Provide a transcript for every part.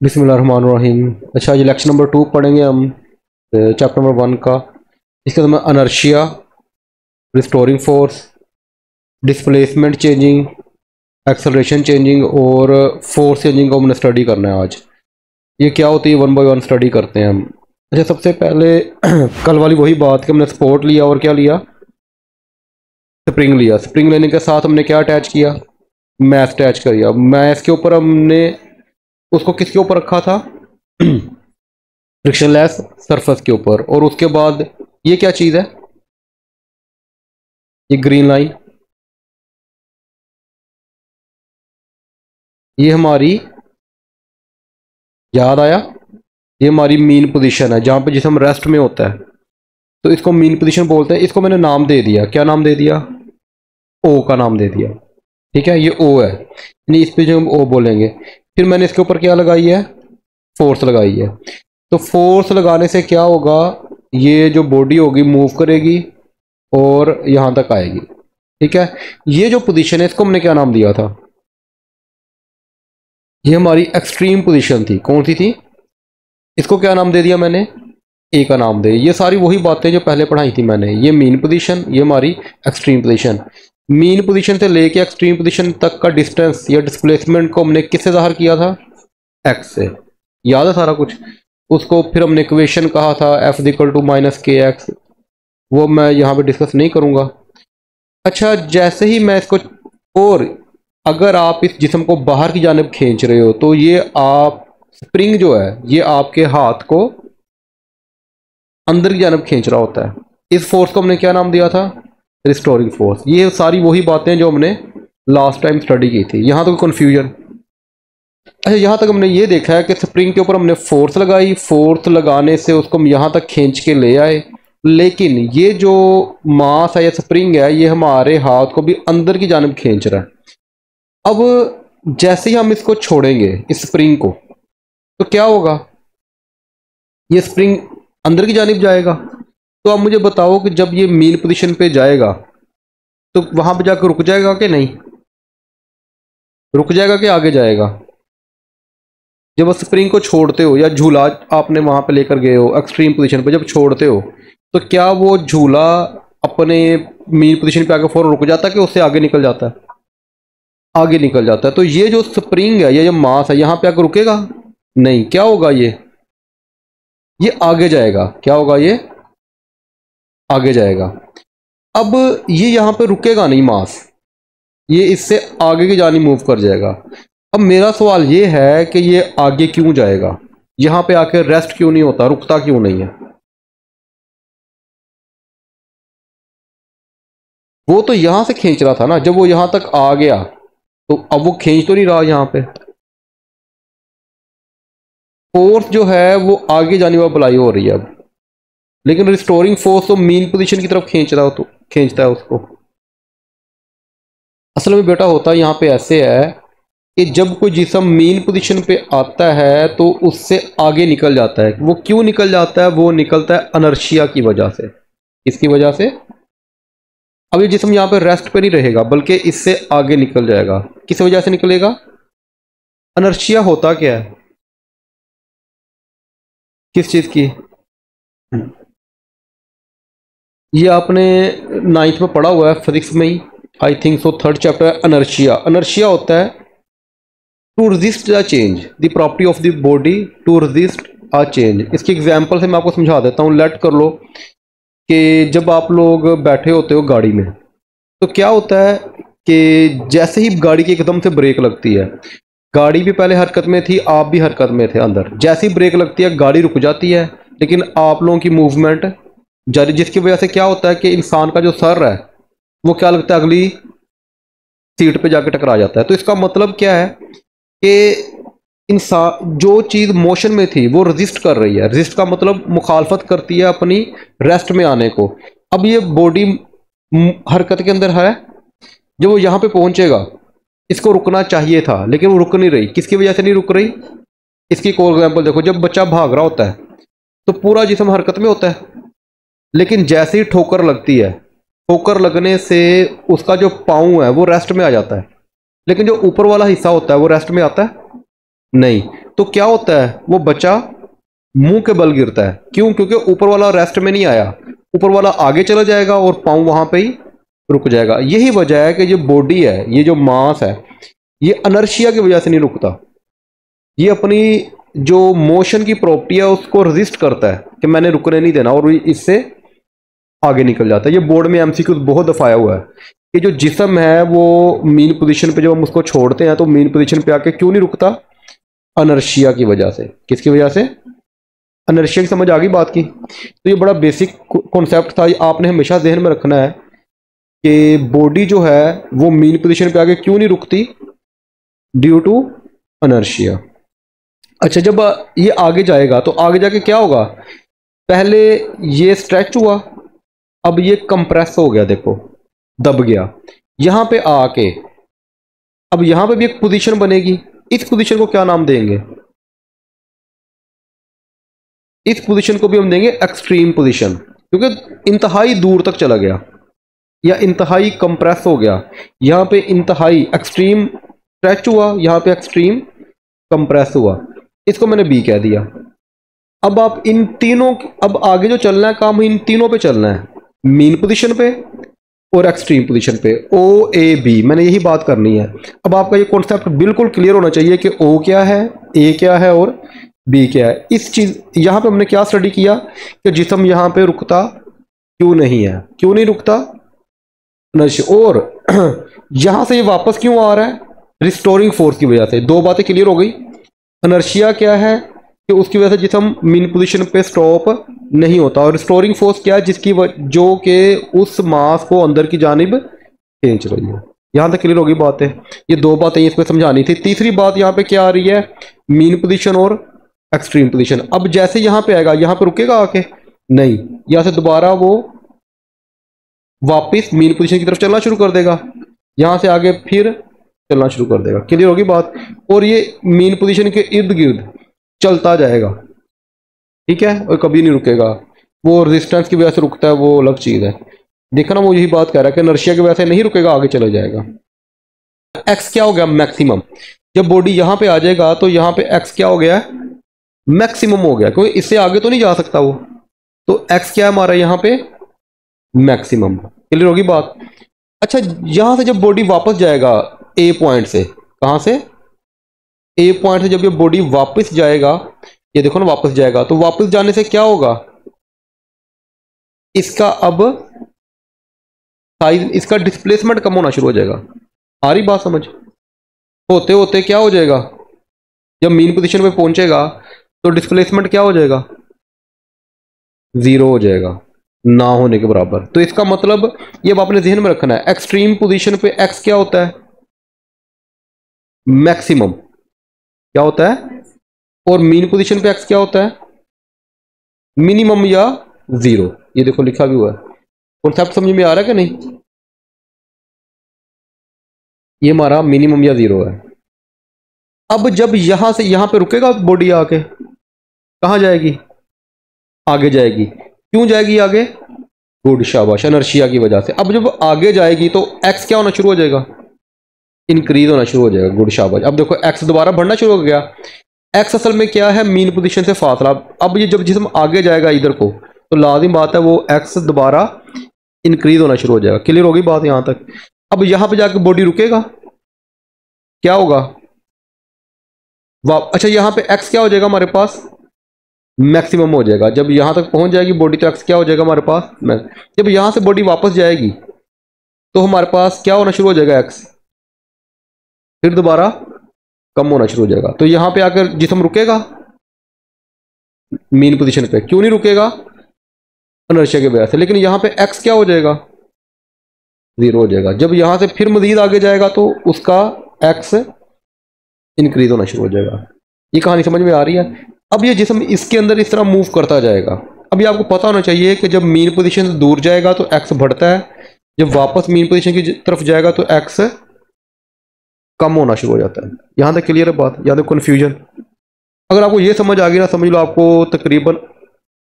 बिस्मिल्लाहिर्रहमानिर्रहीम। अच्छा, ये लेक्चर नंबर 2 पढ़ेंगे हम चैप्टर नंबर 1 का। इसके अंदर inertia, restoring force, displacement changing, acceleration changing और फोर्स चेंजिंग को हमने स्टडी करना है आज। ये क्या होती है, वन बाय वन स्टडी करते हैं हम। अच्छा, सबसे पहले कल वाली वही बात कि हमने सपोर्ट लिया और क्या लिया, स्प्रिंग लिया। स्प्रिंग लेने के साथ हमने क्या अटैच किया, मैथ अटैच किया। मैथ के ऊपर हमने उसको किसके ऊपर रखा था फ्रिक्शनलेस सरफेस के ऊपर। और उसके बाद ये क्या चीज़ है, ये ग्रीन लाइन, ये हमारी, याद आया, ये हमारी मीन पोजीशन है जहां पे जिसम रेस्ट में होता है, तो इसको मीन पोजीशन बोलते हैं। इसको मैंने नाम दे दिया, क्या नाम दे दिया, ओ का नाम दे दिया। ठीक है, ये ओ है, यानी इस पे जो हम ओ बोलेंगे। फिर मैंने इसके ऊपर क्या लगाई है, फोर्स लगाई है। तो फोर्स लगाने से क्या होगा, ये जो बॉडी होगी मूव करेगी और यहां तक आएगी। ठीक है, ये जो पोजीशन है इसको हमने क्या नाम दिया था, ये हमारी एक्सट्रीम पोजीशन थी। कौन सी थी, इसको क्या नाम दे दिया मैंने, ए का नाम दे। ये सारी वही बातें जो पहले पढ़ाई थी मैंने। ये मीन पोजीशन, ये हमारी एक्सट्रीम पोजीशन। मीन पोजीशन से लेके एक्सट्रीम पोजीशन तक का डिस्टेंस या डिस्प्लेसमेंट को हमने किससे ज़ाहिर किया था, एक्स से। याद है सारा कुछ। उसको फिर हमने इक्वेशन कहा था एफ इक्वल टू माइनस के एक्स, वो मैं यहाँ पे डिस्कस नहीं करूँगा। अच्छा, जैसे ही मैं इसको, और अगर आप इस जिस्म को बाहर की जानिब खींच रहे हो तो ये आप, स्प्रिंग जो है ये आपके हाथ को अंदर की जानिब खींच रहा होता है। इस फोर्स को हमने क्या नाम दिया था, रिस्टोरिंग फोर्स। ये सारी वही बातें जो हमने लास्ट टाइम स्टडी की थी। यहाँ तक कन्फ्यूजन। अच्छा, यहाँ तक हमने ये देखा है कि स्प्रिंग के ऊपर हमने फोर्स लगाई, फोर्स लगाने से उसको हम यहाँ तक खींच के ले आए। लेकिन ये जो मास है या स्प्रिंग है, ये हमारे हाथ को भी अंदर की जानिब खींच रहा है। अब जैसे ही हम इसको छोड़ेंगे, इस स्प्रिंग को, तो क्या होगा, ये स्प्रिंग अंदर की जानिब जाएगा। तो अब मुझे बताओ कि जब ये मीन पोजीशन पे जाएगा तो वहां पे जाकर रुक जाएगा कि नहीं, रुक जाएगा कि आगे जाएगा। जब स्प्रिंग को छोड़ते हो या झूला आपने वहां पे लेकर गए हो एक्सट्रीम पोजीशन पे, जब छोड़ते हो तो क्या वो झूला अपने मीन पोजीशन पे आके फौरन रुक जाता है कि उससे आगे निकल जाता है, आगे निकल जाता है। तो ये जो स्प्रिंग है, ये जो मास है, यहाँ पे आकर रुकेगा नहीं। क्या होगा, ये आगे जाएगा। क्या होगा, ये आगे जाएगा। अब ये यहाँ पे रुकेगा नहीं मास, ये इससे आगे की जानी मूव कर जाएगा। अब मेरा सवाल ये है कि ये आगे क्यों जाएगा, यहाँ पे आके रेस्ट क्यों नहीं होता, रुकता क्यों नहीं है। वो तो यहां से खींच रहा था ना, जब वो यहां तक आ गया तो अब वो खींच तो नहीं रहा। यहाँ पे फोर्स जो है वो आगे जाने वाली अप्लाई हो रही है अब, लेकिन रिस्टोरिंग फोर्स तो मीन पोजीशन की तरफ खींच रहा हो, तो खींचता है उसको। असल में बेटा होता यहाँ पे ऐसे है कि जब कोई जिस्म मीन पोजीशन पे आता है तो उससे आगे निकल जाता है। वो क्यों निकल जाता है, वो निकलता है अनर्शिया की वजह से। इसकी वजह से अब ये जिस्म यहाँ पे रेस्ट पे नहीं रहेगा, बल्कि इससे आगे निकल जाएगा। किस वजह से निकलेगा, अनर्शिया होता क्या है, किस चीज की, ये आपने 9th में पढ़ा हुआ है, फिजिक्स में ही, I think so 3rd chapter. Inertia, inertia होता है to resist the change, the property of the body to resist a change. इसकी एग्जांपल से मैं आपको समझा देता हूँ। लेट कर लो कि जब आप लोग बैठे होते हो गाड़ी में, तो क्या होता है कि जैसे ही गाड़ी की एकदम से ब्रेक लगती है, गाड़ी भी पहले हरकत में थी, आप भी हरकत में थे अंदर, जैसी ब्रेक लगती है गाड़ी रुक जाती है, लेकिन आप लोगों की मूवमेंट जारी, जिसकी वजह से क्या होता है कि इंसान का जो सर है वो क्या लगता है, अगली सीट पे जाके टकरा जाता है। तो इसका मतलब क्या है कि इंसान, जो चीज़ मोशन में थी वो रजिस्ट कर रही है। रजिस्ट का मतलब मुखालफत करती है अपनी रेस्ट में आने को। अब ये बॉडी हरकत के अंदर है, जब वो यहाँ पे पहुंचेगा, इसको रुकना चाहिए था लेकिन वो रुक नहीं रही। किसकी वजह से नहीं रुक रही, इसकी एक और एग्जाम्पल देखो। जब बच्चा भाग रहा होता है तो पूरा जिस्म हरकत में होता है, लेकिन जैसे ही ठोकर लगती है, ठोकर लगने से उसका जो पाँव है वो रेस्ट में आ जाता है, लेकिन जो ऊपर वाला हिस्सा होता है वो रेस्ट में आता है नहीं। तो क्या होता है, वो बच्चा मुंह के बल गिरता है। क्यों? क्योंकि ऊपर वाला रेस्ट में नहीं आया, ऊपर वाला आगे चला जाएगा और पाँव वहां पे ही रुक जाएगा। यही वजह है कि जो बॉडी है, ये जो मास है, ये अनर्शिया की वजह से नहीं रुकता। ये अपनी जो मोशन की प्रॉपर्टी है उसको रेजिस्ट करता है कि मैंने रुकने नहीं देना, और इससे आगे निकल जाता है। ये बोर्ड में एमसीक्यू बहुत दफाया हुआ है कि जो जिस्म है वो मीन पोजीशन पे जब हम उसको छोड़ते हैं तो मीन पोजीशन पे आके क्यों नहीं रुकता? अनर्शिया की वजह से। किसकी वजह से? अनर्शिया की। समझ आ गई बात की? तो ये बड़ा बेसिक कॉन्सेप्ट था, आपने हमेशा जहन में रखना है कि बॉडी जो है वो मीन पोजीशन पे आके क्यों नहीं रुकती? Due to inertia. अच्छा, जब ये आगे जाएगा तो आगे जाके क्या होगा? पहले ये स्ट्रेच हुआ, अब ये कंप्रेस हो गया, देखो दब गया। यहां पे आके अब यहां पे भी एक पोजीशन बनेगी। इस पोजीशन को क्या नाम देंगे? इस पोजीशन को भी हम देंगे एक्सट्रीम पोजीशन, क्योंकि इंतहाई दूर तक चला गया या इंतहाई कंप्रेस हो गया। यहां पे इंतहाई एक्सट्रीम स्ट्रेच हुआ, यहां पे एक्सट्रीम कंप्रेस हुआ। इसको मैंने बी कह दिया। अब आप इन तीनों, अब आगे जो चलना है काम इन तीनों पे चलना है, मीन पोजीशन पे और एक्सट्रीम पोजीशन पे, ओ ए बी। मैंने यही बात करनी है। अब आपका ये कॉन्सेप्ट बिल्कुल क्लियर होना चाहिए कि ओ क्या है, ए क्या है और बी क्या है। इस चीज यहां पे हमने क्या स्टडी किया कि जिस्म यहां पे रुकता क्यों नहीं है, क्यों नहीं रुकता? और यहां से ये वापस क्यों आ रहा है? रिस्टोरिंग फोर्स की वजह से। दो बातें क्लियर हो गई। अनर्शिया क्या है कि उसकी वजह से जिस्म मीन पोजीशन पे स्टॉप नहीं होता, और रिस्टोरिंग फोर्स क्या है? जिसकी जो कि उस मास को अंदर की जानिब खींच रही है। यहां तक क्लियर होगी बातें? ये दो बातें इसको समझानी थी। तीसरी बात यहां पे क्या आ रही है? मीन पोजीशन और एक्सट्रीम पोजीशन। अब जैसे यहां पे आएगा, यहां पे रुकेगा आके? नहीं, यहां से दोबारा वो वापस मीन पोजीशन की तरफ चलना शुरू कर देगा, यहां से आगे फिर चलना शुरू कर देगा। क्लियर होगी बात? और ये मीन पोजीशन के इर्द गिर्द चलता जाएगा, ठीक है, और कभी नहीं रुकेगा। वो रेजिस्टेंस की वजह से रुकता है, वो अलग चीज है। देखा ना, वो यही बात कह रहा है कि इनर्शिया की वजह से नहीं रुकेगा, आगे चला जाएगा। एक्स क्या हो गया? मैक्सिमम। जब बॉडी यहां पे आ जाएगा तो यहां पे एक्स क्या हो गया? मैक्सिमम हो गया, क्योंकि इससे आगे तो नहीं जा सकता वो। तो एक्स क्या है हमारा यहां पे? मैक्सिमम। क्लियर होगी बात? अच्छा, यहां से जब बॉडी वापस जाएगा ए पॉइंट से, कहां से? ए पॉइंट से जब ये बॉडी वापस जाएगा, ये देखो ना वापस जाएगा, तो वापस जाने से क्या होगा? इसका अब साइज, इसका डिस्प्लेसमेंट कम होना शुरू हो जाएगा। आ रही बात समझ? होते होते क्या हो जाएगा? जब मीन पोजीशन पे पहुंचेगा तो डिस्प्लेसमेंट क्या हो जाएगा? जीरो हो जाएगा, ना होने के बराबर। तो इसका मतलब ये अब आपने ध्यान में रखना है, एक्सट्रीम पोजीशन पे एक्स क्या होता है? मैक्सिमम। क्या होता है? और मीन पोजीशन पे एक्स क्या होता है? मिनिमम या जीरो। ये देखो लिखा भी हुआ है। कॉन्सेप्ट समझ में आ रहा है कि नहीं? ये हमारा मिनिमम या जीरो है। अब जब यहां से यहां पे रुकेगा बॉडी आके, कहां जाएगी? आगे जाएगी। क्यों जाएगी आगे? गुड, शाबाश, इनर्शिया की वजह से। अब जब आगे जाएगी तो एक्स क्या होना शुरू हो जाएगा? इंक्रीज होना शुरू हो जाएगा। गुड, शाबाश। अब देखो एक्स दोबारा बढ़ना शुरू हो गया। एक्स असल में क्या है? मीन पोजीशन से फासला। अब ये जब जिस्म आगे जाएगा इधर को, तो लाजिम बात है वो एक्स दोबारा इंक्रीज होना शुरू हो जाएगा। क्लियर होगी बात यहां तक? अब यहां पे जाके बॉडी रुकेगा, क्या होगा? अच्छा, यहां पे एक्स क्या हो जाएगा हमारे पास? मैक्सिमम हो जाएगा। जब यहां तक पहुंच जाएगी बॉडी तो एक्स क्या हो जाएगा हमारे पास? जब यहां से बॉडी वापस जाएगी तो हमारे पास क्या होना शुरू हो जाएगा? एक्स फिर दोबारा कम होना शुरू हो जाएगा। तो यहां पे आकर जिस्म रुकेगा मीन पोजीशन पे। क्यों नहीं रुकेगा? इनर्शिया की वजह से। लेकिन यहां पे एक्स क्या हो जाएगा? जीरो हो जाएगा। जब यहां से फिर मजीद आगे जाएगा तो उसका एक्स इंक्रीज होना शुरू हो जाएगा। ये कहानी समझ में आ रही है? अब ये जिस्म इसके अंदर इस तरह मूव करता जाएगा। अब ये आपको पता होना चाहिए कि जब मीन पोजीशन से दूर जाएगा तो एक्स बढ़ता है, जब वापस मीन पोजीशन की तरफ जाएगा तो एक्स कम होना शुरू हो जाता है। यहां तक क्लियर है बात? या तो कन्फ्यूजन? अगर आपको ये समझ आ गई ना, समझ लो आपको तकरीबन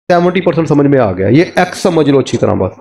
70% समझ में आ गया। ये एक्स समझ लो अच्छी तरह बस।